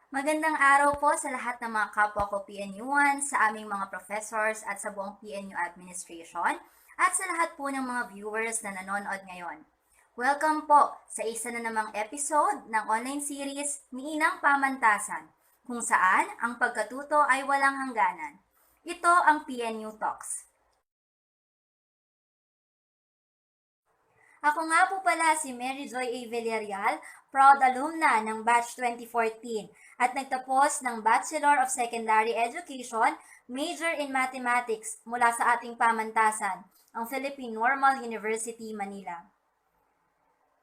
Magandang araw po sa lahat ng mga kapwa ko PNU1, sa aming mga professors at sa buong PNU administration, at sa lahat po ng mga viewers na nanonood ngayon. Welcome po sa isa na namang episode ng online series ni Inang Pamantasan, kung saan ang pagkatuto ay walang hangganan. Ito ang PNU Talks. Ako nga po pala si Mary Joy A. Villareal, proud alumna ng Batch 2014 at nagtapos ng Bachelor of Secondary Education, major in Mathematics mula sa ating pamantasan, ang Philippine Normal University, Manila.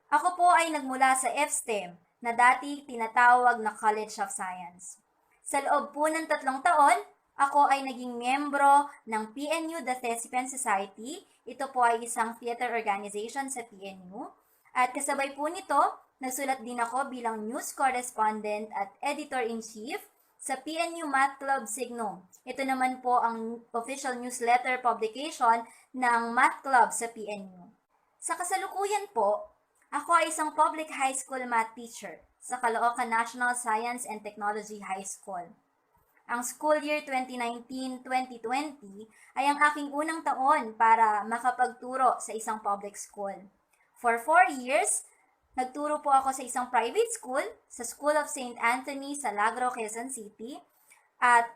Ako po ay nagmula sa FSTEM na dati tinatawag na College of Science. Sa loob po ng 3 taon, ako ay naging miyembro ng PNU The Thespian Society. Ito po ay isang theater organization sa PNU. At kasabay po nito, nagsulat din ako bilang news correspondent at editor-in-chief sa PNU Math Club Signum. Ito naman po ang official newsletter publication ng Math Club sa PNU. Sa kasalukuyan po, ako ay isang public high school math teacher sa Caloocan National Science and Technology High School. Ang school year 2019-2020 ay ang aking unang taon para makapagturo sa isang public school. For 4 years, nagturo po ako sa isang private school, sa School of St. Anthony sa Lagro, Quezon City, at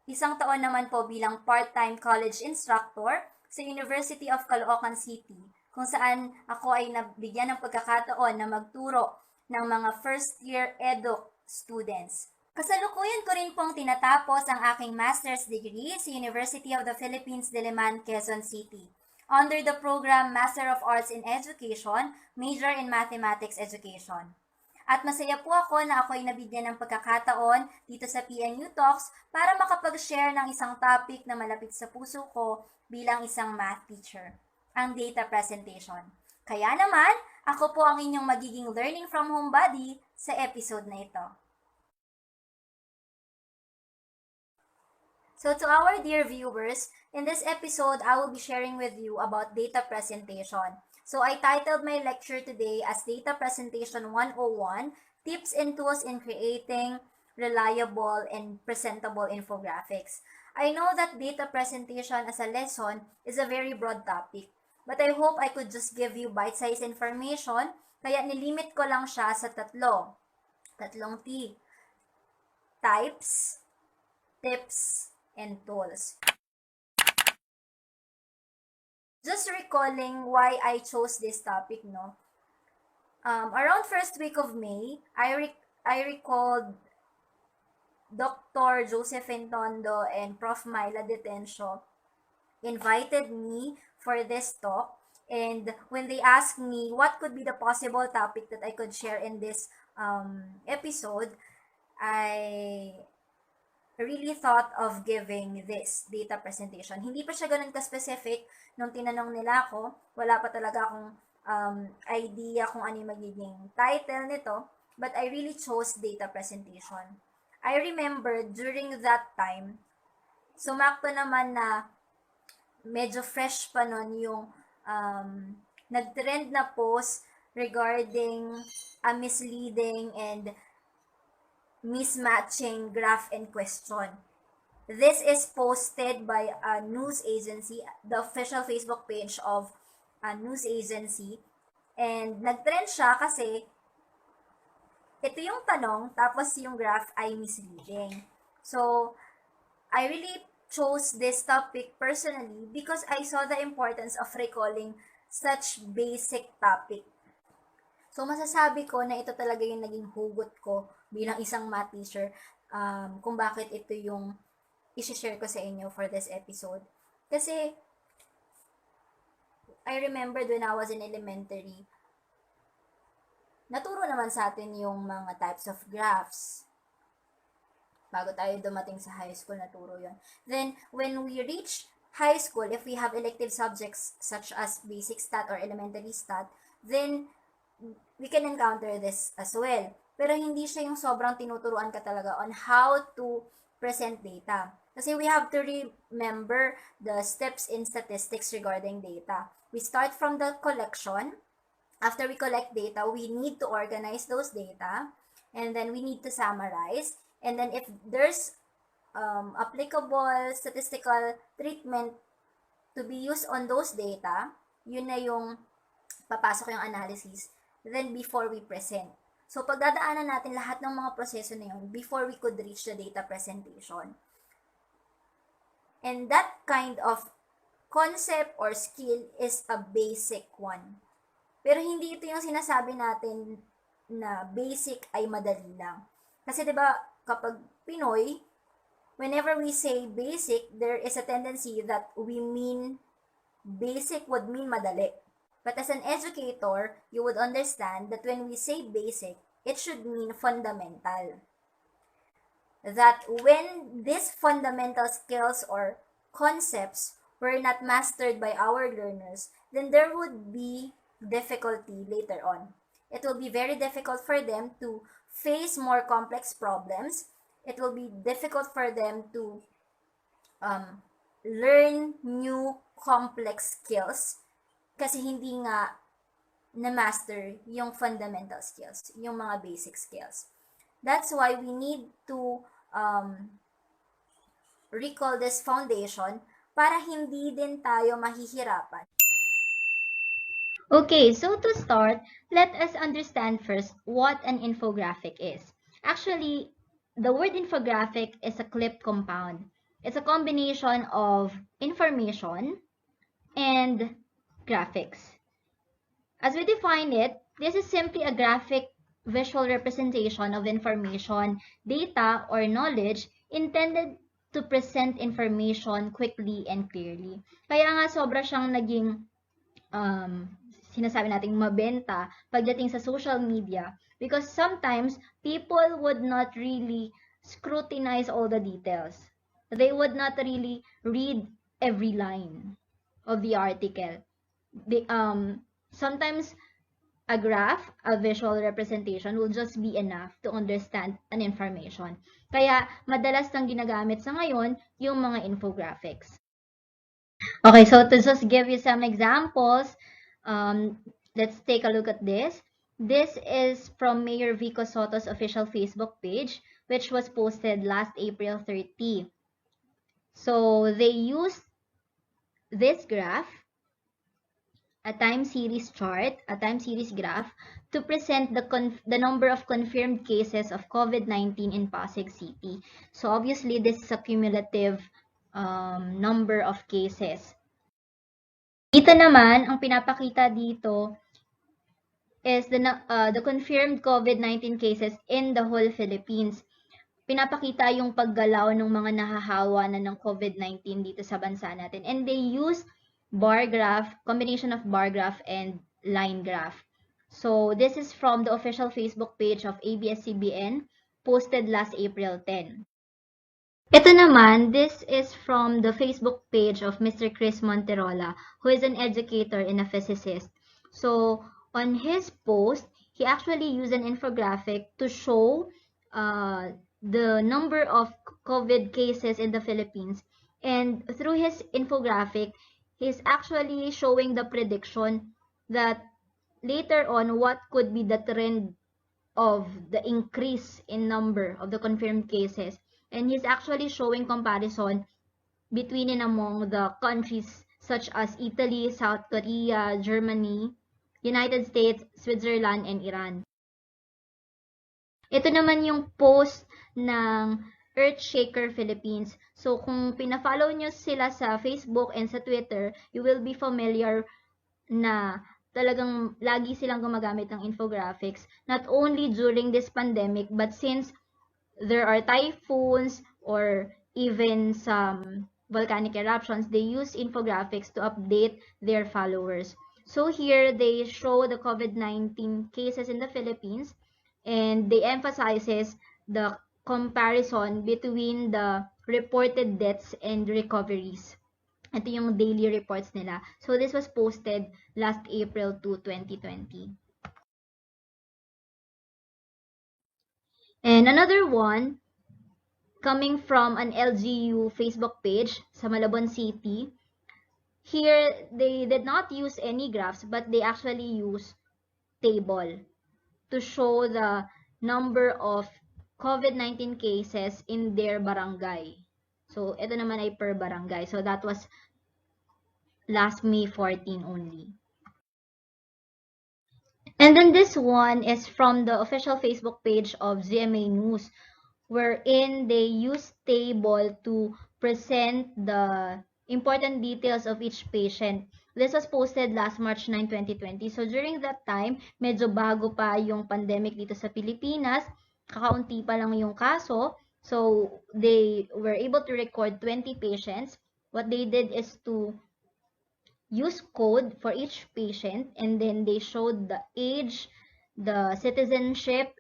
isang taon naman po bilang part-time college instructor sa University of Caloocan City, kung saan ako ay nabigyan ng pagkakataon na magturo ng mga first-year edu students. Kasalukuyan ko rin pong tinatapos ang aking master's degree sa University of the Philippines, Diliman, Quezon City, under the program Master of Arts in Education, major in Mathematics Education. At masaya po ako na ako ay nabigyan ng pagkakataon dito sa PNU Talks para makapag-share ng isang topic na malapit sa puso ko bilang isang math teacher, ang data presentation. Kaya naman, ako po ang inyong magiging learning from home buddy sa episode na ito. So to our dear viewers, in this episode, I will be sharing with you about data presentation. So I titled my lecture today as Data Presentation 101, Tips and Tools in Creating Reliable and Presentable Infographics. I know that data presentation as a lesson is a very broad topic, but I hope I could just give you bite-sized information, kaya nilimit ko lang siya sa tatlong T. Types, tips, and tools. Just recalling why I chose this topic, no? Around first week of May, I recalled Dr. Josephine Tondo and Prof. Myla Detencio invited me for this talk, and when they asked me what could be the possible topic that I could share in this episode, I really thought of giving this data presentation. Hindi pa siya ganun ka-specific. Nung tinanong nila ako, wala pa talaga akong idea kung ano yung magiging title nito, but I really chose data presentation. I remember during that time, sumakto naman na medyo fresh pa nun yung nag-trend na post regarding a misleading and mismatching graph and question. This is posted by a news agency, the official Facebook page of a news agency. And nag-trend siya kasi ito yung tanong, tapos yung graph ay misleading. So, I really chose this topic personally because I saw the importance of recalling such basic topic. So, masasabi ko na ito talaga yung naging hugot ko bilang isang math teacher, kung bakit ito yung isi-share ko sa inyo for this episode. Kasi, I remembered when I was in elementary, naturo naman sa atin yung mga types of graphs. Bago tayo dumating sa high school, naturo yun. Then, when we reach high school, if we have elective subjects such as basic stat or elementary stat, then we can encounter this as well. Pero hindi siya yung sobrang tinuturuan ka talaga on how to present data. Kasi we have to remember the steps in statistics regarding data. We start from the collection. After we collect data, we need to organize those data. And then we need to summarize. And then if there's applicable statistical treatment to be used on those data, yun na yung papasok yung analysis, then before we present. So, pagdadaanan natin lahat ng mga proseso na yun before we could reach the data presentation. And that kind of concept or skill is a basic one. Pero hindi ito yung sinasabi natin na basic ay madali lang. Kasi 'di ba kapag Pinoy, whenever we say basic, there is a tendency that we mean basic would mean madali. But as an educator, you would understand that when we say basic, it should mean fundamental. That when these fundamental skills or concepts were not mastered by our learners, then there would be difficulty later on. It will be very difficult for them to face more complex problems. It will be difficult for them to learn new complex skills kasi hindi nga na-master yung fundamental skills, yung mga basic skills. That's why we need to recall this foundation para hindi din tayo mahihirapan. Okay, so to start, let us understand first what an infographic is. Actually, the word infographic is a clipped compound. It's a combination of information and graphics. As we define it, this is simply a graphic visual representation of information, data, or knowledge intended to present information quickly and clearly. Kaya nga sobra siyang naging sinasabi nating mabenta pagdating sa social media because sometimes people would not really scrutinize all the details. They would not really read every line of the article. Sometimes a graph, a visual representation will just be enough to understand an information. Kaya madalas nang ginagamit sa ngayon yung mga infographics. Okay, so to just give you some examples, let's take a look at this. This is from Mayor Vico Soto's official Facebook page, which was posted last April 30. So they used this graph, a time series chart, a time series graph, to present the number of confirmed cases of COVID-19 in Pasig City. So obviously, this is a cumulative number of cases. Dito naman, ang pinapakita dito is the confirmed COVID-19 cases in the whole Philippines. Pinapakita yung paggalaw ng mga nahahawa na ng COVID-19 dito sa bansa natin. And they use bar graph, combination of bar graph and line graph. So this is from the official Facebook page of ABS-CBN, posted last April 10. Ito naman, this is from the Facebook page of Mr. Chris Monterola, who is an educator and a physicist. So, on his post, he actually used an infographic to show the number of COVID cases in the Philippines. And through his infographic, he's actually showing the prediction that later on, what could be the trend of the increase in number of the confirmed cases. And he's actually showing comparison between and among the countries such as Italy, South Korea, Germany, United States, Switzerland, and Iran. Ito naman yung post ng Earthshaker Philippines. So kung pina-follow nyo sila sa Facebook and sa Twitter, you will be familiar na talagang lagi silang gumagamit ng infographics, not only during this pandemic, but since there are typhoons or even some volcanic eruptions, they use infographics to update their followers. So here, they show the COVID-19 cases in the Philippines, and they emphasizes the comparison between the reported deaths and recoveries. Ito yung daily reports nila. So this was posted last April 2, 2020. And another one, coming from an LGU Facebook page sa Malabon City. Here, they did not use any graphs, but they actually use table to show the number of COVID-19 cases in their barangay. So, ito naman ay per barangay. So, that was last May 14 only. And then this one is from the official Facebook page of ZMA News, wherein they use table to present the important details of each patient. This was posted last March 9, 2020. So during that time, medyo bago pa yung pandemic dito sa Pilipinas, kakaunti pa lang yung kaso. So they were able to record 20 patients. What they did is to use code for each patient, and then they showed the age, the citizenship,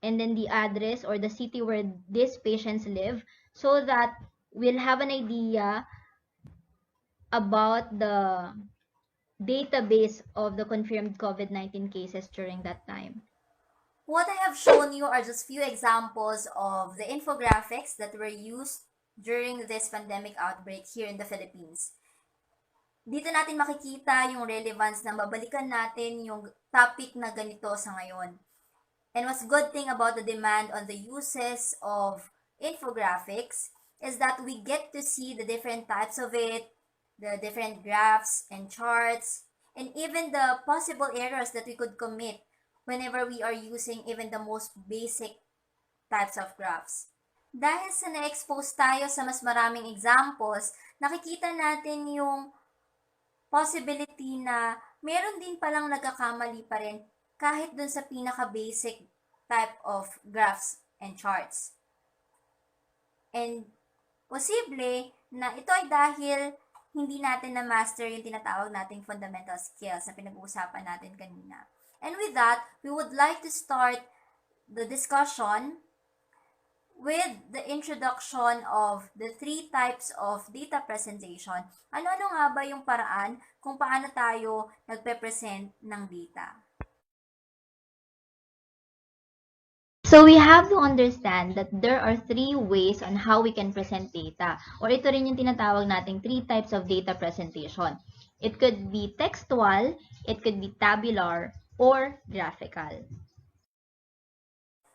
and then the address or the city where these patients live, so that we'll have an idea about the database of the confirmed COVID-19 cases during that time. What I have shown you are just few examples of the infographics that were used during this pandemic outbreak here in the Philippines. Dito natin makikita yung relevance na mabalikan natin yung topic na ganito sa ngayon. And what's good thing about the demand on the uses of infographics is that we get to see the different types of it, the different graphs and charts, and even the possible errors that we could commit whenever we are using even the most basic types of graphs. Dahil sa na-expose tayo sa mas maraming examples, nakikita natin yung possibility na meron din palang nagkakamali pa rin kahit dun sa pinaka-basic type of graphs and charts. And posible na ito ay dahil hindi natin na-master yung tinatawag nating fundamental skills na pinag-uusapan natin kanina. And with that, we would like to start the discussion with the introduction of the three types of data presentation. Ano-ano nga ba yung paraan kung paano tayo nagpe-present ng data? So we have to understand that there are three ways on how we can present data. Or ito rin yung tinatawag nating three types of data presentation. It could be textual, it could be tabular, or graphical.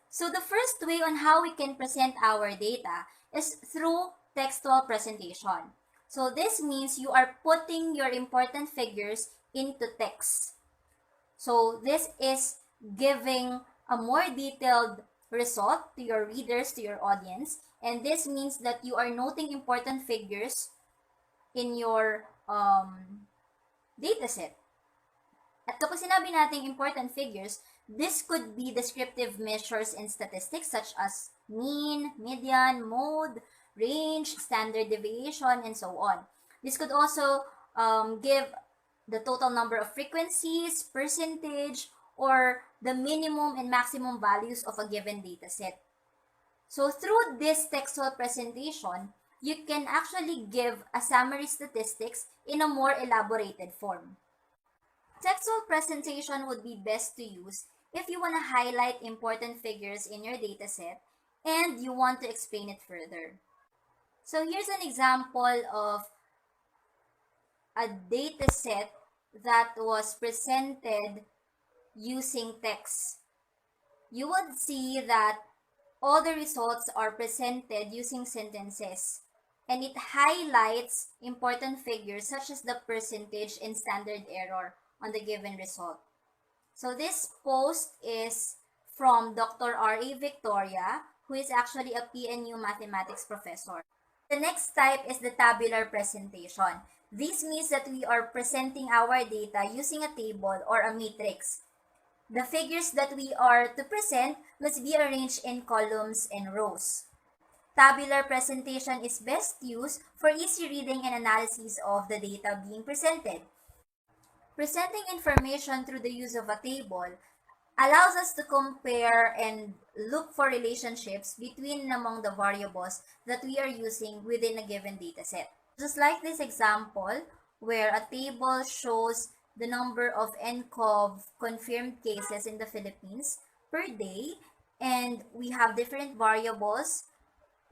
So the first way on how we can present our data is through textual presentation. So this means you are putting your important figures into text. So this is giving a more detailed result to your readers, to your audience, and this means that you are noting important figures in your dataset. At kapag sinabi nating important figures, this could be descriptive measures in statistics such as mean, median, mode, range, standard deviation, and so on. This could also give the total number of frequencies, percentage, or the minimum and maximum values of a given dataset. So through this textual presentation, you can actually give a summary statistics in a more elaborated form. Textual presentation would be best to use if you want to highlight important figures in your dataset and you want to explain it further. So here's an example of a dataset that was presented using text. You would see that all the results are presented using sentences, and it highlights important figures such as the percentage and standard error on the given result. So this post is from Dr. R.A. Victoria, who is actually a PNU mathematics professor. The next type is the tabular presentation. This means that we are presenting our data using a table or a matrix. The figures that we are to present must be arranged in columns and rows. Tabular presentation is best used for easy reading and analysis of the data being presented. Presenting information through the use of a table allows us to compare and look for relationships between among the variables that we are using within a given dataset. Just like this example, where a table shows the number of nCoV confirmed cases in the Philippines per day, and we have different variables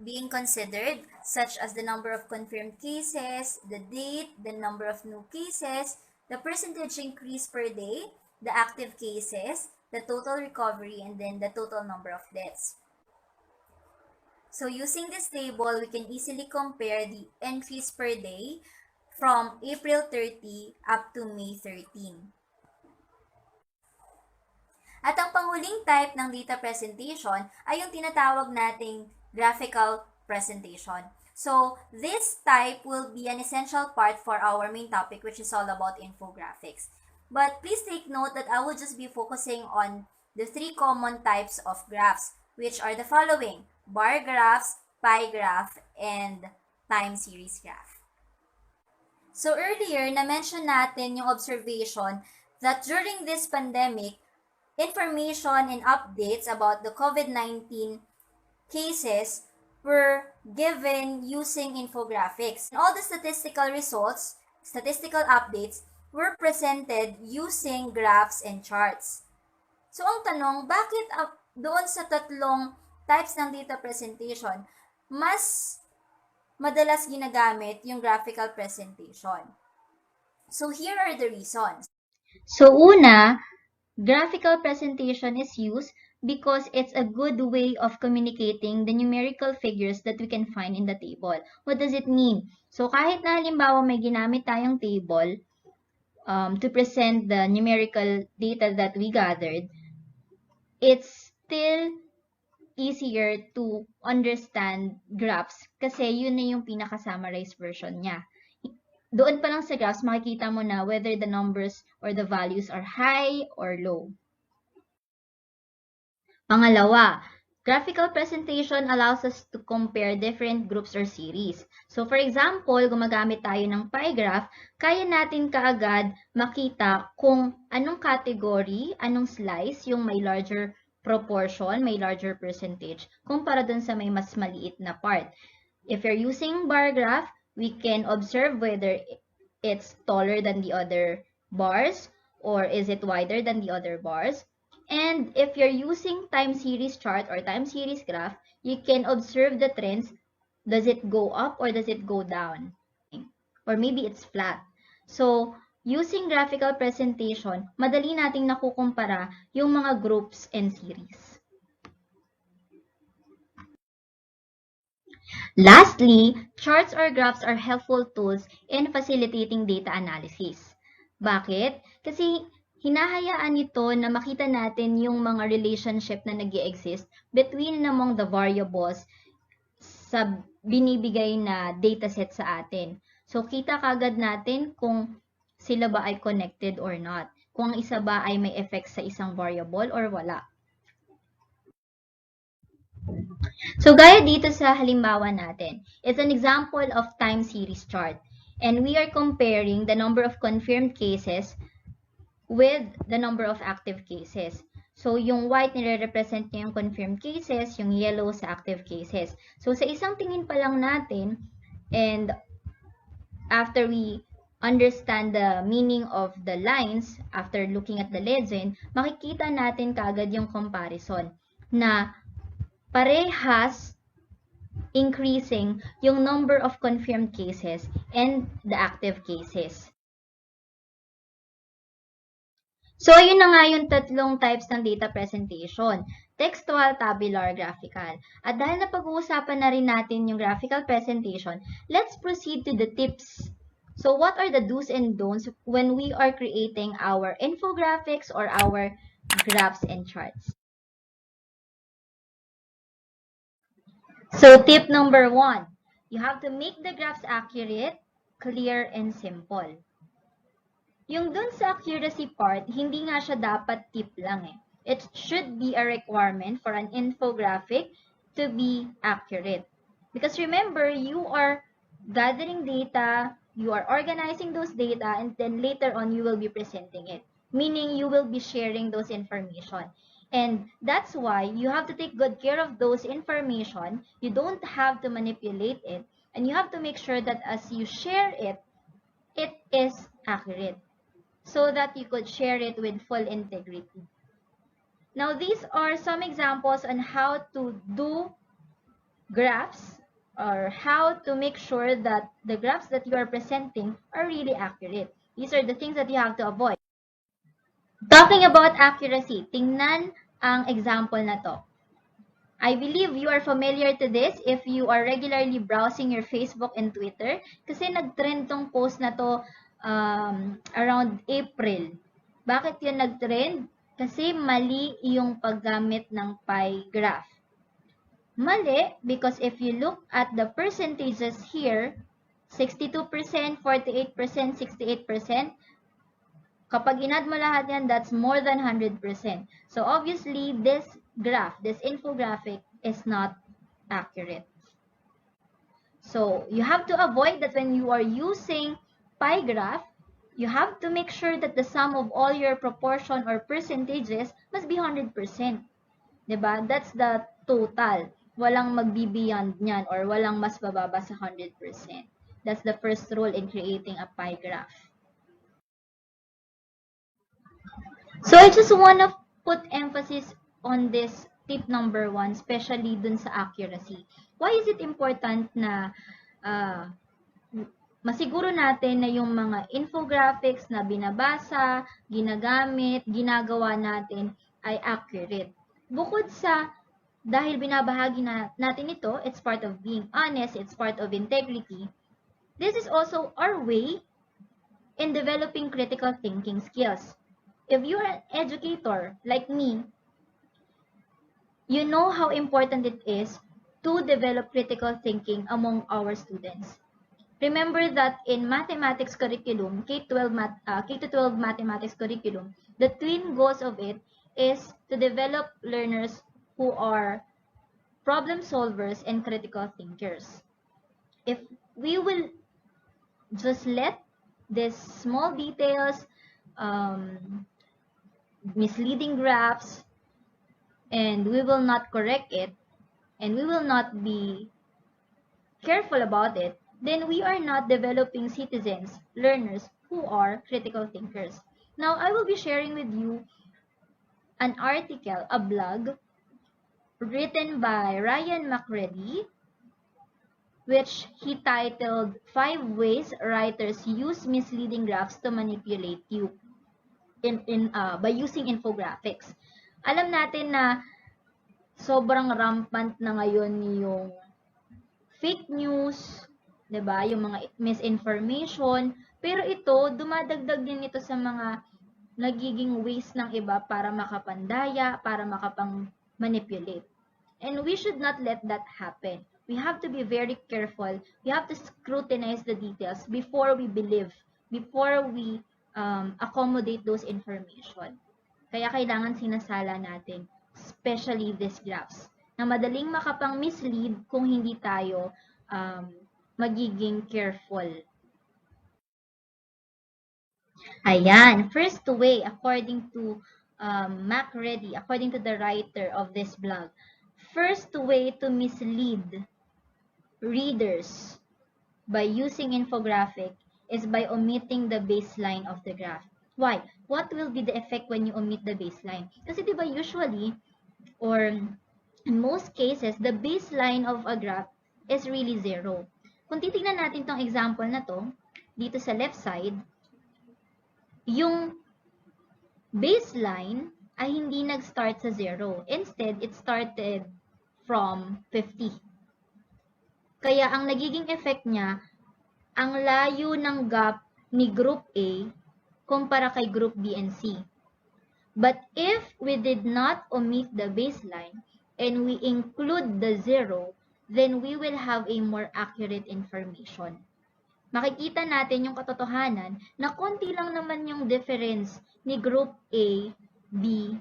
being considered, such as the number of confirmed cases, the date, the number of new cases, the percentage increase per day, the active cases, the total recovery, and then the total number of deaths. So using this table, we can easily compare the entries per day from April 30 up to May 13. At ang panghuling type ng data presentation ay yung tinatawag nating graphical presentation. So, this type will be an essential part for our main topic, which is all about infographics. But please take note that I will just be focusing on the three common types of graphs, which are the following: bar graphs, pie graph, and time series graph. So earlier, na-mention natin yung observation that during this pandemic, information and updates about the COVID-19 cases were given using infographics. And all the statistical results, statistical updates, were presented using graphs and charts. So ang tanong, bakit doon sa tatlong types ng data presentation, mas madalas ginagamit yung graphical presentation? So here are the reasons. So una, graphical presentation is used because it's a good way of communicating the numerical figures that we can find in the table. What does it mean? So kahit na halimbawa may ginamit tayong table to present the numerical data that we gathered, it's still easier to understand graphs kasi yun na yung pinaka-summarized version niya. Doon pa lang sa graphs, makikita mo na whether the numbers or the values are high or low. Pangalawa, graphical presentation allows us to compare different groups or series. So for example, gumagamit tayo ng pie graph, kaya natin kaagad makita kung anong category, anong slice yung may larger proportion, may larger percentage, kumpara dun sa may mas maliit na part. If you're using bar graph, we can observe whether it's taller than the other bars or is it wider than the other bars. And if you're using time series chart or time series graph, you can observe the trends. Does it go up or does it go down? Or maybe it's flat. So, using graphical presentation, madali nating nakukumpara yung mga groups and series. Lastly, charts or graphs are helpful tools in facilitating data analysis. Bakit? Kasi hinahayaan nito na makita natin yung mga relationship na nag-i-exist between among the variables sa binibigay na dataset sa atin. So, kita kagad natin kung sila ba ay connected or not. Kung ang isa ba ay may effect sa isang variable or wala. So, gaya dito sa halimbawa natin, it's an example of time series chart. And we are comparing the number of confirmed cases with the number of active cases. So, yung white nire-represent niya yung confirmed cases, yung yellow sa active cases. So, sa isang tingin pa lang natin, and after we understand the meaning of the lines, after looking at the legend, makikita natin kaagad yung comparison na parehas increasing yung number of confirmed cases and the active cases. So, ayun na nga yung tatlong types ng data presentation: textual, tabular, graphical. At dahil napag-uusapan na rin natin yung graphical presentation, let's proceed to the tips. So, what are the do's and don'ts when we are creating our infographics or our graphs and charts? So, tip number 1, you have to make the graphs accurate, clear, and simple. Yung dun sa accuracy part, hindi nga siya dapat tip lang eh. It should be a requirement for an infographic to be accurate. Because remember, you are gathering data, you are organizing those data, and then later on, you will be presenting it. Meaning, you will be sharing those information. And that's why you have to take good care of those information. You don't have to manipulate it. And you have to make sure that as you share it, it is accurate, so that you could share it with full integrity. Now, these are some examples on how to do graphs or how to make sure that the graphs that you are presenting are really accurate. These are the things that you have to avoid. Talking about accuracy, tingnan ang example na to. I believe you are familiar to this if you are regularly browsing your Facebook and Twitter kasi nag-trend tong post na to around April. Bakit yun nag-trend? Kasi mali yung paggamit ng pie graph. Mali because if you look at the percentages here, 62%, 48%, 68%, kapag inad mo lahat yan, that's more than 100%. So obviously, this graph, this infographic is not accurate. So you have to avoid that when you are using pie graph, you have to make sure that the sum of all your proportion or percentages must be 100%. Diba? That's the total. Walang magbi-beyond niyan or walang mas bababa sa 100%. That's the first rule in creating a pie graph. So I just want to put emphasis on this tip number 1, especially dun sa accuracy. Why is it important na masiguro natin na yung mga infographics na binabasa, ginagamit, ginagawa natin ay accurate? Bukod sa dahil binabahagi natin ito, it's part of being honest, it's part of integrity. This is also our way in developing critical thinking skills. If you're an educator like me, you know how important it is to develop critical thinking among our students. Remember that in mathematics curriculum, K-12 mathematics curriculum, the twin goals of it is to develop learners who are problem solvers and critical thinkers. If we will just let these small details, misleading graphs, and we will not correct it, and we will not be careful about it, then we are not developing citizens, learners who are critical thinkers. Now, I will be sharing with you an article, a blog, written by Ryan McCready, which he titled 5 Ways Writers Use Misleading Graphs to Manipulate You by using infographics. Alam natin na sobrang rampant na ngayon yung fake news, 'di ba? Yung mga misinformation, pero ito dumadagdag din ito sa mga nagiging ways ng iba para makapandaya, para makapang-manipulate. And we should not let that happen. We have to be very careful. We have to scrutinize the details before we believe, before we accommodate those information. Kaya kailangan sinasala natin, especially these graphs, na madaling makapang-mislead kung hindi tayo magiging careful. Ayan, first way, according to MacReady, according to the writer of this blog, first way to mislead readers by using infographic is by omitting the baseline of the graph. Why? What will be the effect when you omit the baseline? Kasi diba usually, or in most cases, the baseline of a graph is really 0. Kung titignan natin tong example na to, dito sa left side, yung baseline ay hindi nag-start sa 0. Instead, it started from 50. Kaya ang nagiging effect niya, ang layo ng gap ni Group A kumpara kay Group B and C. But if we did not omit the baseline and we include the 0, then we will have a more accurate information. Makikita natin yung katotohanan na konti lang naman yung difference ni Group A, ni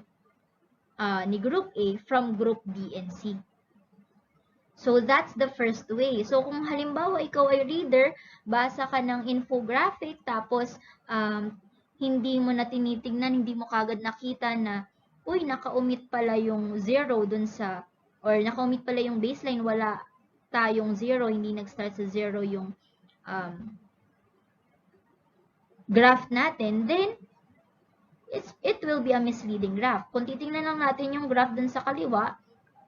Group A from Group B and C. So, that's the first way. So, kung halimbawa ikaw ay reader, basa ka ng infographic, tapos hindi mo na tinitingnan, hindi mo kagad nakita na, uy, naka-omit pala yung 0 dun sa, or naka-omit pala yung baseline, wala tayong 0, hindi nag-start sa 0 yung graph natin, then, it will be a misleading graph. Kung titingnan lang natin yung graph dun sa kaliwa,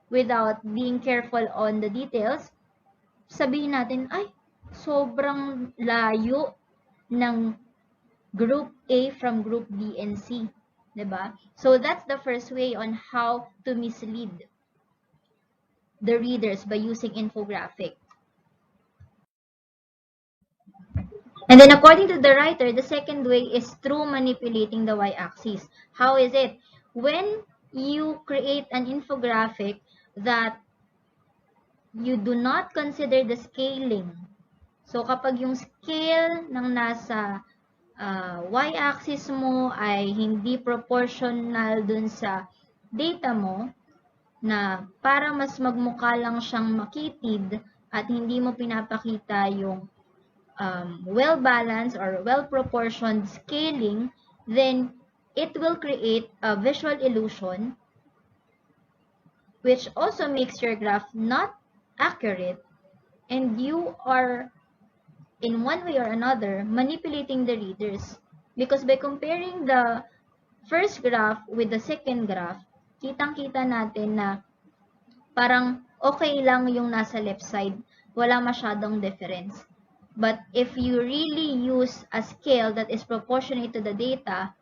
without being careful on the details, sabihin natin, ay, sobrang layo ng Group A from Group B and C. Diba? So, that's the first way on how to mislead. the readers by using infographic. And then according to the writer, the second way is through manipulating the y-axis. How is it? When you create an infographic that you do not consider the scaling. So kapag yung scale ng nasa y-axis mo ay hindi proportional dun sa data mo, na para mas magmukha lang siyang makitid at hindi mo pinapakita yung well-balanced or well-proportioned scaling, then it will create a visual illusion which also makes your graph not accurate, and you are, in one way or another, manipulating the readers. Because by comparing the first graph with the second graph, kitang-kita natin na parang okay lang yung nasa left side, wala masyadong difference. But if you really use a scale that is proportionate to the data,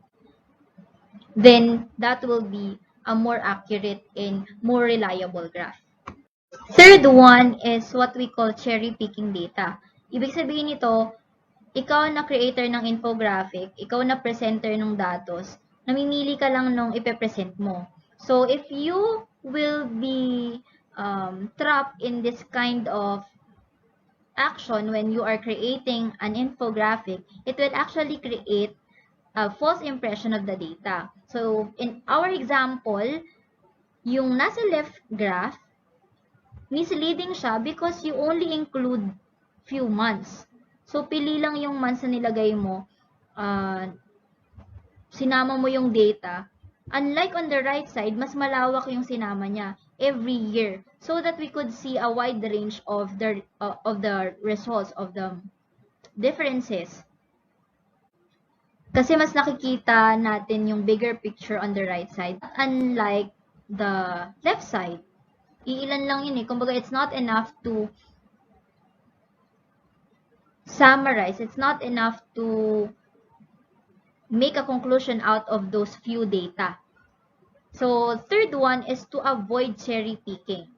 then that will be a more accurate and more reliable graph. Third one is what we call cherry-picking data. Ibig sabihin nito, ikaw na creator ng infographic, ikaw na presenter ng datos, namimili ka lang nung ipepresent mo. So, if you will be trapped in this kind of action when you are creating an infographic, it will actually create a false impression of the data. So, in our example, yung nasa left graph, misleading siya because you only include few months. So, pili lang yung months na nilagay mo, sinama mo yung data. Unlike on the right side, mas malawak yung sinama niya every year so that we could see a wide range of the results, of the differences. Kasi mas nakikita natin yung bigger picture on the right side. Unlike the left side, iilan lang yun eh. Kumbaga, it's not enough to summarize. It's not enough to make a conclusion out of those few data. So, third one is to avoid cherry picking.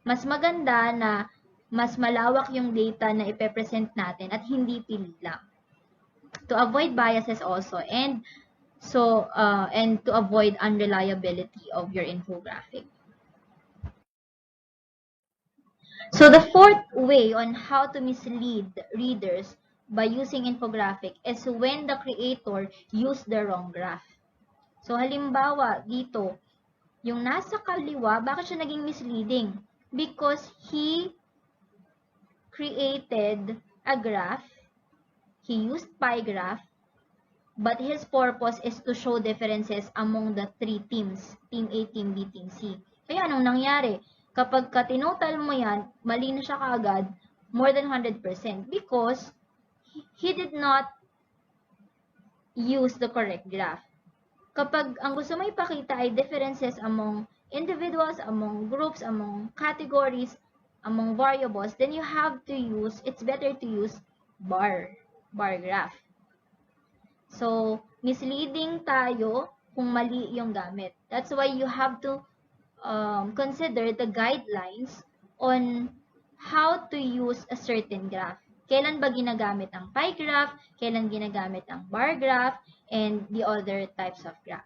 Mas maganda na mas malawak yung data na ipepresent natin at hindi pili lang. To avoid biases also, and to avoid unreliability of your infographic. So the fourth way on how to mislead readers by using infographic is when the creator used the wrong graph. So halimbawa dito, yung nasa kaliwa, bakit siya naging misleading? Because he created a graph, he used pie graph, but his purpose is to show differences among the three teams, Team A, Team B, Team C. Kaya anong nangyari? Kapag tinotal mo yan, mali na siya kaagad, more than 100% because he did not use the correct graph. Kapag ang gusto mo ipakita ay differences among individuals, among groups, among categories, among variables, then you have to use, it's better to use bar graph. So, misleading tayo kung mali yung gamit. That's why you have to consider the guidelines on how to use a certain graph. Kailan ba ginagamit ang pie graph, kailan ginagamit ang bar graph, and the other types of graph.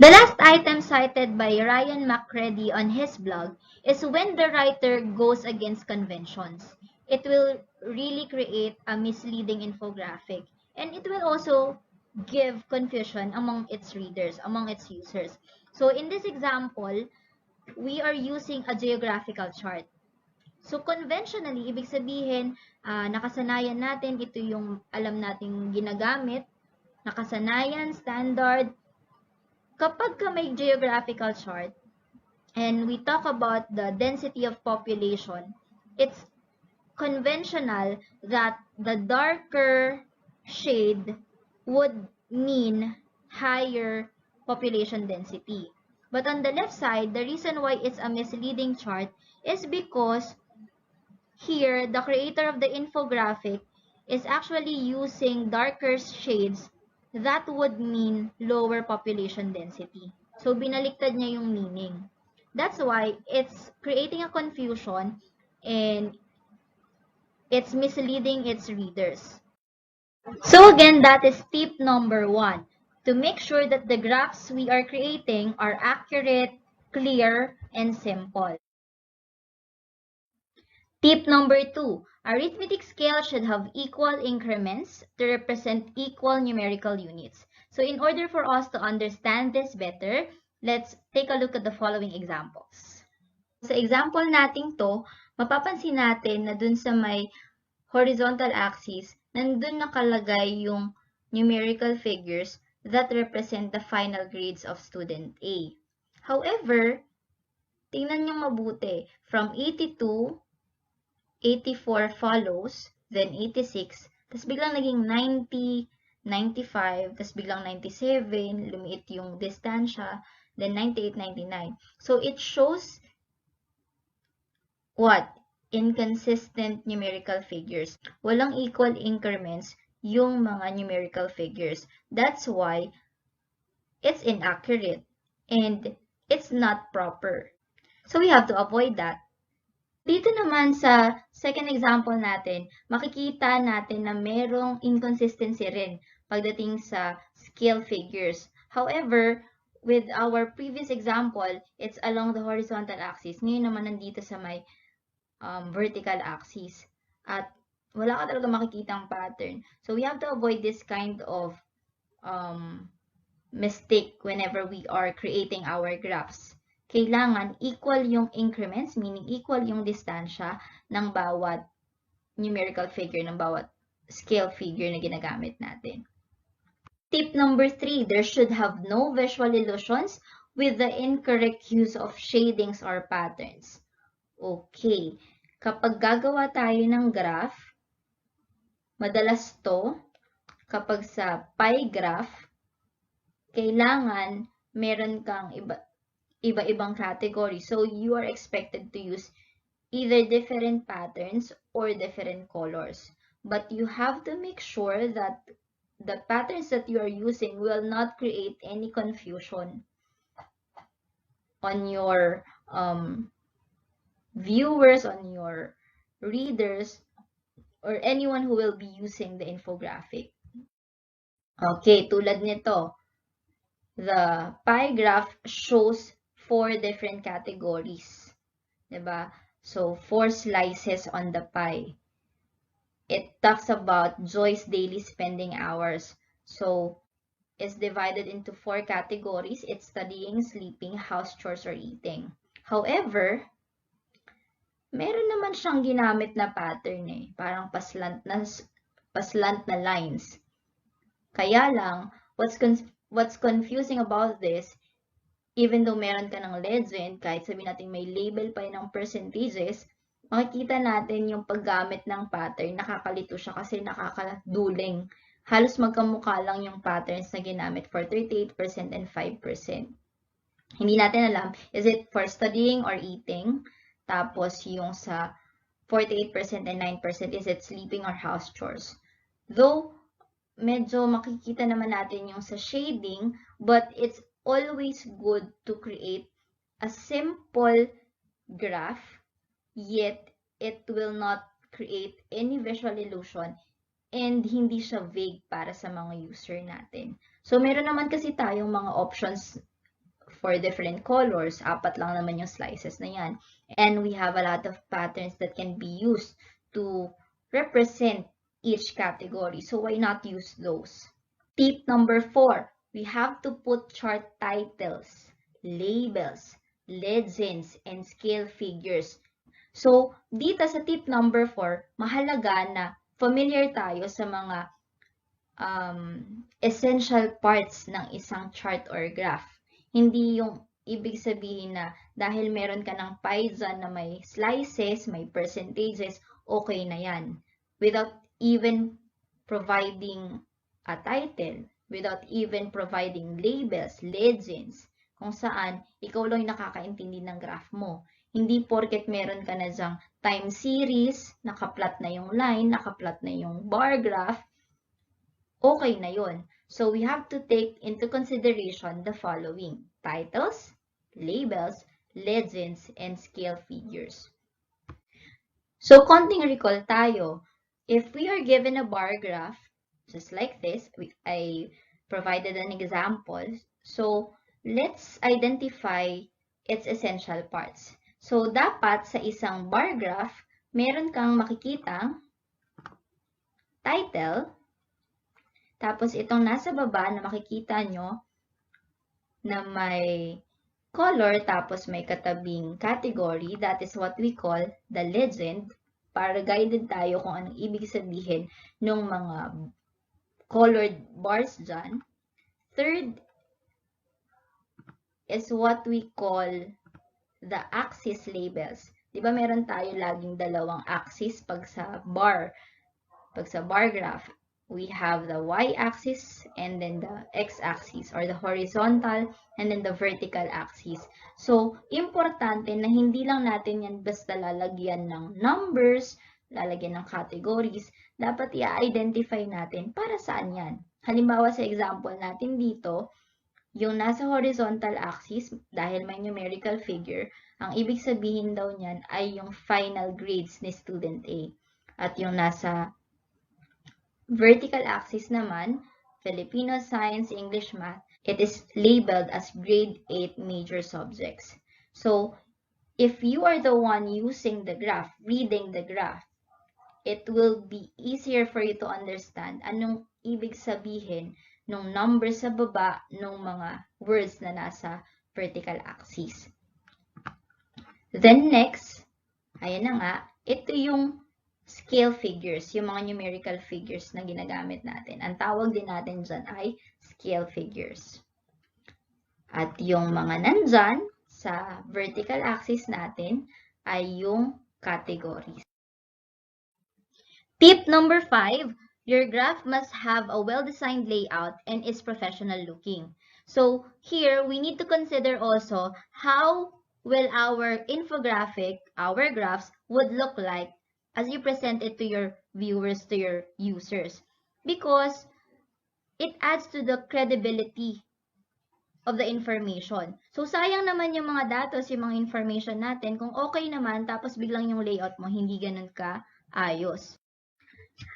The last item cited by Ryan McCready on his blog is when the writer goes against conventions. It will really create a misleading infographic, and it will also give confusion among its readers, among its users. So in this example, we are using a geographical chart. So conventionally, ibig sabihin, nakasanayan natin, ito yung alam nating ginagamit, nakasanayan, standard. Kapag may geographical chart, and we talk about the density of population, it's conventional that the darker shade would mean higher population density. But on the left side, the reason why it's a misleading chart is because here, the creator of the infographic is actually using darker shades that would mean lower population density. So, binaliktad niya yung meaning. That's why it's creating a confusion and it's misleading its readers. So again, that is tip number 1. To make sure that the graphs we are creating are accurate, clear, and simple. Tip number 2. Arithmetic scale should have equal increments to represent equal numerical units. So in order for us to understand this better, let's take a look at the following examples. Sa example nating to, mapapansin natin na dun sa may horizontal axis, nandun nakalagay yung numerical figures that represent the final grades of student A. However, tingnan nyo mabuti, from 82, 84 follows, then 86, tapos biglang naging 90, 95, tapos biglang 97, lumiit yung distansya, then 98, 99. So it shows what? Inconsistent numerical figures. Walang equal increments yung mga numerical figures. That's why it's inaccurate and it's not proper. So we have to avoid that. Dito naman sa second example natin, makikita natin na merong inconsistency rin pagdating sa scale figures. However, with our previous example, it's along the horizontal axis. Ngayon naman nandito sa may vertical axis. At wala ka talaga makikitang pattern. So we have to avoid this kind of mistake whenever we are creating our graphs. Kailangan equal yung increments, meaning equal yung distansya ng bawat numerical figure, ng bawat scale figure na ginagamit natin. Tip number 3, there should have no visual illusions with the incorrect use of shadings or patterns. Okay, kapag gagawa tayo ng graph, madalas to, kapag sa pie graph, kailangan meron kang iba-ibang category. So, you are expected to use either different patterns or different colors. But you have to make sure that the patterns that you are using will not create any confusion on your viewers, on your readers, or anyone who will be using the infographic. Okay, tulad nito, the pie graph shows 4 different categories. Diba? So, 4 slices on the pie. It talks about Joy's daily spending hours. So, it's divided into 4 categories. It's studying, sleeping, house chores, or eating. However, meron naman siyang ginamit na pattern eh. Parang paslant na lines. Kaya lang, what's confusing about this, even though meron ka ng legend, kahit sabihin natin may label pa ng percentages, makikita natin yung paggamit ng pattern, nakakalito siya kasi nakakaduling. Halos magkamukha lang yung patterns na ginamit for 38% and 5%. Hindi natin alam, is it for studying or eating? Tapos yung sa 48% and 9%, is it sleeping or house chores? Though, medyo makikita naman natin yung sa shading, but it's always good to create a simple graph, yet it will not create any visual illusion and hindi siya vague para sa mga user natin. So, meron naman kasi tayong mga options for different colors. 4 lang naman yung slices na yan. And we have a lot of patterns that can be used to represent each category. So, why not use those? Tip number 4. We have to put chart titles, labels, legends, and scale figures. So, dito sa tip number 4, mahalaga na familiar tayo sa mga essential parts ng isang chart or graph. Hindi yung ibig sabihin na dahil meron ka ng pie dyan na may slices, may percentages, okay na yan. Without even providing a title, without even providing labels, legends, kung saan ikaw lang yung nakakaintindi ng graph mo. Hindi porket meron ka na dyang time series, nakaplot na yung line, nakaplot na yung bar graph, okay na yun. So we have to take into consideration the following: titles, labels, legends, and scale figures. So konting recall tayo. If we are given a bar graph, just like this, I provided an example. So let's identify its essential parts. So dapat sa isang bar graph, meron kang makikitang title, tapos itong nasa baba na makikita nyo na may color, tapos may katabing category, that is what we call the legend, para guided tayo kung anong ibig sabihin ng mga colored bars dyan. Third is what we call the axis labels. Diba meron tayo laging dalawang axis pag sa bar graph? We have the y-axis and then the x-axis, or the horizontal and then the vertical axis. So, importante na hindi lang natin yan basta lalagyan ng numbers, lalagyan ng categories. Dapat i-identify natin para saan yan. Halimbawa sa example natin dito, yung nasa horizontal axis, dahil may numerical figure, ang ibig sabihin daw niyan ay yung final grades ni student A. At yung nasa vertical axis naman, Filipino, Science, English, Math, it is labeled as grade 8 major subjects. So, if you are the one using the graph, reading the graph, it will be easier for you to understand anong ibig sabihin ng number sa baba ng mga words na nasa vertical axis. Then next, ayan na nga, ito yung scale figures, yung mga numerical figures na ginagamit natin. Ang tawag din natin dyan ay scale figures. At yung mga nandyan sa vertical axis natin ay yung categories. Tip number 5, your graph must have a well-designed layout and is professional looking. So here, we need to consider also how will our infographic, our graphs, would look like as you present it to your viewers, to your users. Because it adds to the credibility of the information. So, sayang naman yung mga datos, yung mga information natin, kung okay naman, tapos biglang yung layout mo, hindi ganun ka ayos.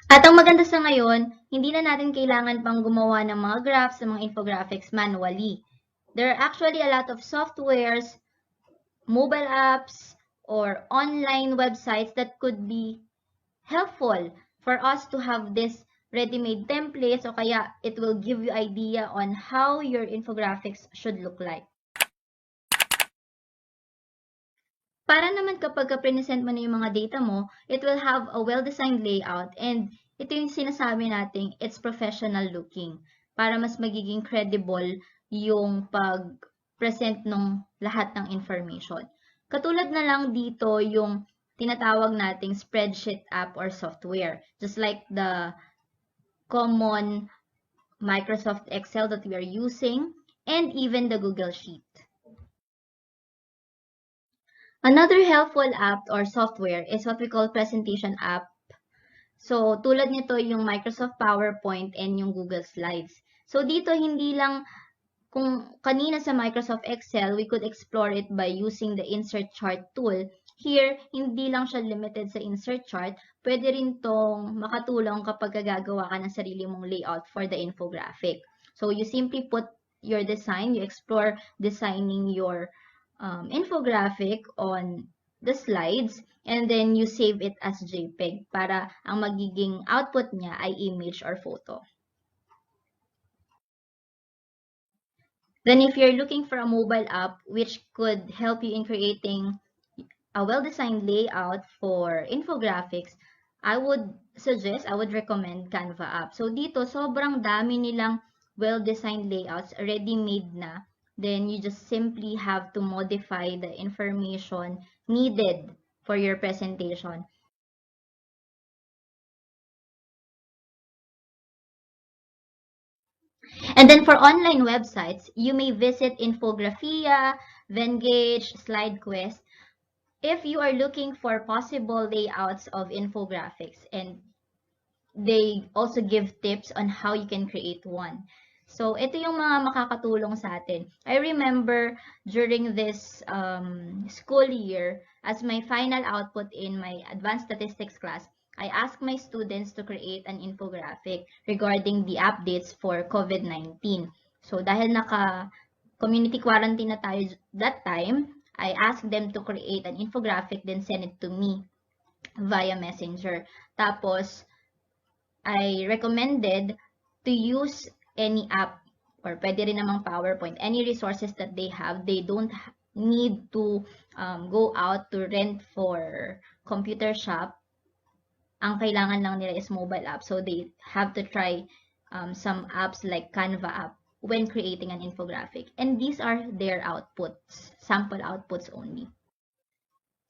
At ang maganda sa ngayon, hindi na natin kailangan pang gumawa ng mga graphs, ng mga infographics manually. There are actually a lot of softwares, mobile apps, or online websites that could be helpful for us to have this ready-made templates, o kaya it will give you idea on how your infographics should look like. Para naman kapag present mo na yung mga data mo, it will have a well-designed layout, and ito yung sinasabi nating it's professional looking para mas magiging credible yung pag-present ng lahat ng information. Katulad na lang dito yung tinatawag nating spreadsheet app or software, just like the common Microsoft Excel that we are using, and even the Google Sheet. Another helpful app or software is what we call presentation app. So, tulad nito yung Microsoft PowerPoint and yung Google Slides. So, dito hindi lang kung kanina sa Microsoft Excel, we could explore it by using the insert chart tool. Here, hindi lang siya limited sa insert chart. Pwede rin tong makatulong kapag gagawa ka ng sarili mong layout for the infographic. So, you simply put your design, you explore designing your infographic on the slides, and then you save it as JPEG para ang magiging output niya ay image or photo. Then if you're looking for a mobile app which could help you in creating a well-designed layout for infographics, I would recommend Canva app. So dito, sobrang dami nilang well-designed layouts, ready-made na. Then you just simply have to modify the information needed for your presentation. And then for online websites, you may visit Infographia, Venngage, SlideQuest, if you are looking for possible layouts of infographics. And they also give tips on how you can create one. So, ito yung mga makakatulong sa atin. I remember during this school year, as my final output in my advanced statistics class, I asked my students to create an infographic regarding the updates for COVID-19. So, dahil naka-community quarantine na tayo that time, I asked them to create an infographic, then send it to me via Messenger. Tapos, I recommended to use any app or pwede rin namang PowerPoint, any resources that they have. They don't need to go out to rent for computer shop. Ang kailangan lang nila is mobile app. So they have to try some apps like Canva app when creating an infographic. And these are their outputs, sample outputs only.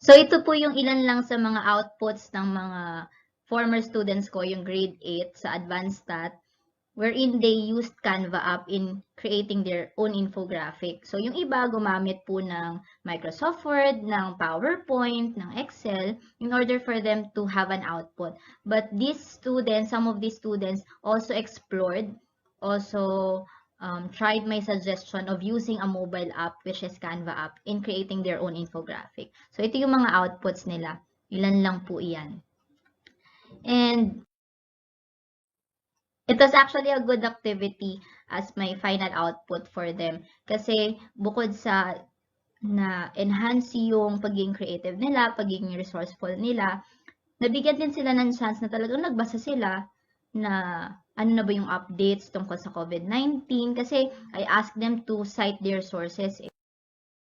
So ito po yung ilan lang sa mga outputs ng mga former students ko, yung grade 8 sa advanced stat, wherein they used Canva app in creating their own infographic. So, yung iba gumamit po ng Microsoft Word, ng PowerPoint, ng Excel, in order for them to have an output. But these students, some of these students also explored, also tried my suggestion of using a mobile app, which is Canva app, in creating their own infographic. So, ito yung mga outputs nila. Ilan lang po iyan. And it was actually a good activity as my final output for them. Kasi bukod sa na-enhance yung pagiging creative nila, pagiging resourceful nila, nabigyan din sila ng chance na talagang nagbasa sila na ano na ba yung updates tungkol sa COVID-19 kasi I asked them to cite their sources.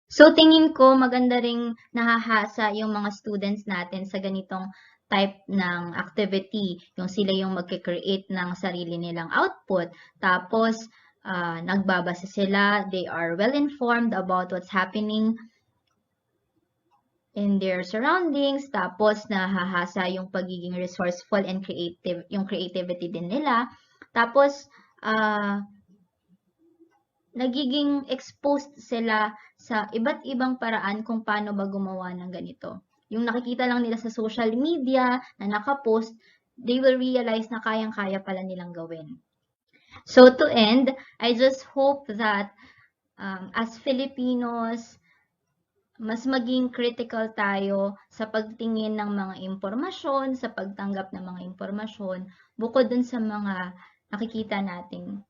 So, tingin ko maganda ring nahahasa yung mga students natin sa ganitong type ng activity, yung sila yung magkikreate ng sarili nilang output. Tapos, nagbabasa sila, they are well-informed about what's happening in their surroundings. Tapos, nahahasa yung pagiging resourceful and creative, yung creativity din nila. Tapos, nagiging exposed sila sa iba't ibang paraan kung paano ba gumawa ng ganito. Yung nakikita lang nila sa social media na nakapost, they will realize na kayang-kaya pala nilang gawin. So to end, I just hope that as Filipinos, mas maging critical tayo sa pagtingin ng mga impormasyon, sa pagtanggap ng mga impormasyon, bukod dun sa mga nakikita nating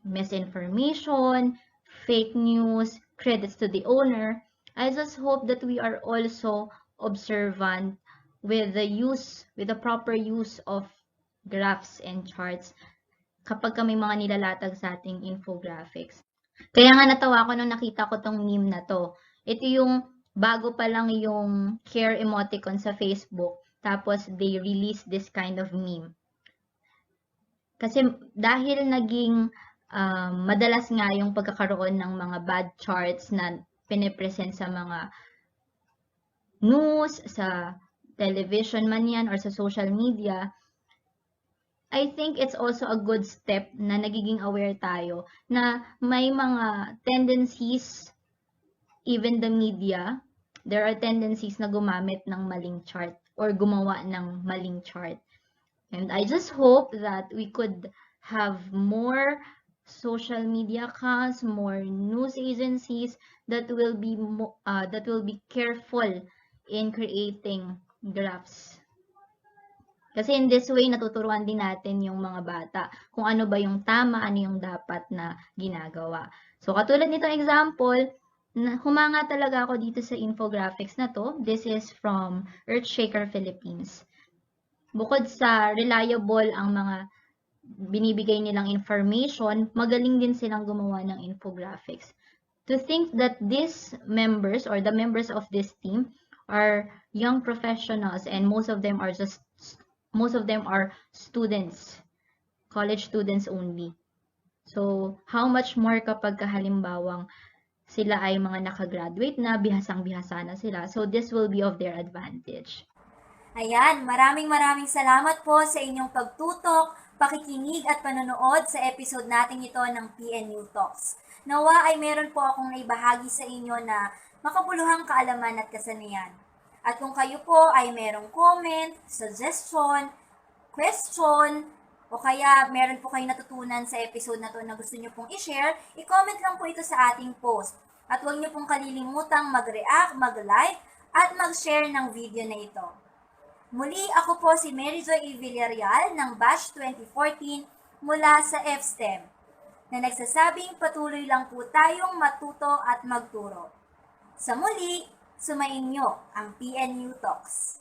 misinformation, fake news, credits to the owner. I just hope that we are also observant with the proper use of graphs and charts kapag may mga nilalatag sa ating infographics. Kaya nga natawa ko nung nakita ko tong meme na to. Ito yung bago pa lang yung care emoticon sa Facebook, tapos they release this kind of meme. Kasi dahil naging madalas nga yung pagkakaroon ng mga bad charts na pinipresent sa mga news, sa television man yan, or sa social media, I think it's also a good step na nagiging aware tayo na may mga tendencies, even the media, there are tendencies na gumamit ng maling chart or gumawa ng maling chart. And I just hope that we could have more social media accounts, more news agencies that will be careful in creating graphs. Kasi in this way, natuturuan din natin yung mga bata kung ano ba yung tama, ano yung dapat na ginagawa. So, katulad nitong example, humanga talaga ako dito sa infographics na to. This is from Earthshaker Philippines. Bukod sa reliable ang mga binibigay nilang information, magaling din silang gumawa ng infographics. To think that these members or the members of this team are young professionals and most of them are students, college students only. So, how much more kapag halimbawang sila ay mga nakagraduate na, bihasang-bihasa na sila. So, this will be of their advantage. Ayan, maraming salamat po sa inyong pagtutok, pakikinig at panonood sa episode natin ito ng PNU Talks. Nawa ay meron po akong naibahagi sa inyo na makabuluhang kaalaman at kasanayan. At kung kayo po ay merong comment, suggestion, question, o kaya meron po kayong natutunan sa episode na to na gusto nyo pong i-share, i-comment lang po ito sa ating post. At huwag nyo pong kalilimutang mag-react, mag-like, at mag-share ng video na ito. Muli, ako po si Mary Joy E. Villareal ng Batch 2014 mula sa FSTEM, na nagsasabing patuloy lang po tayong matuto at magturo. Sa muli, sumainyo ang PNU Talks.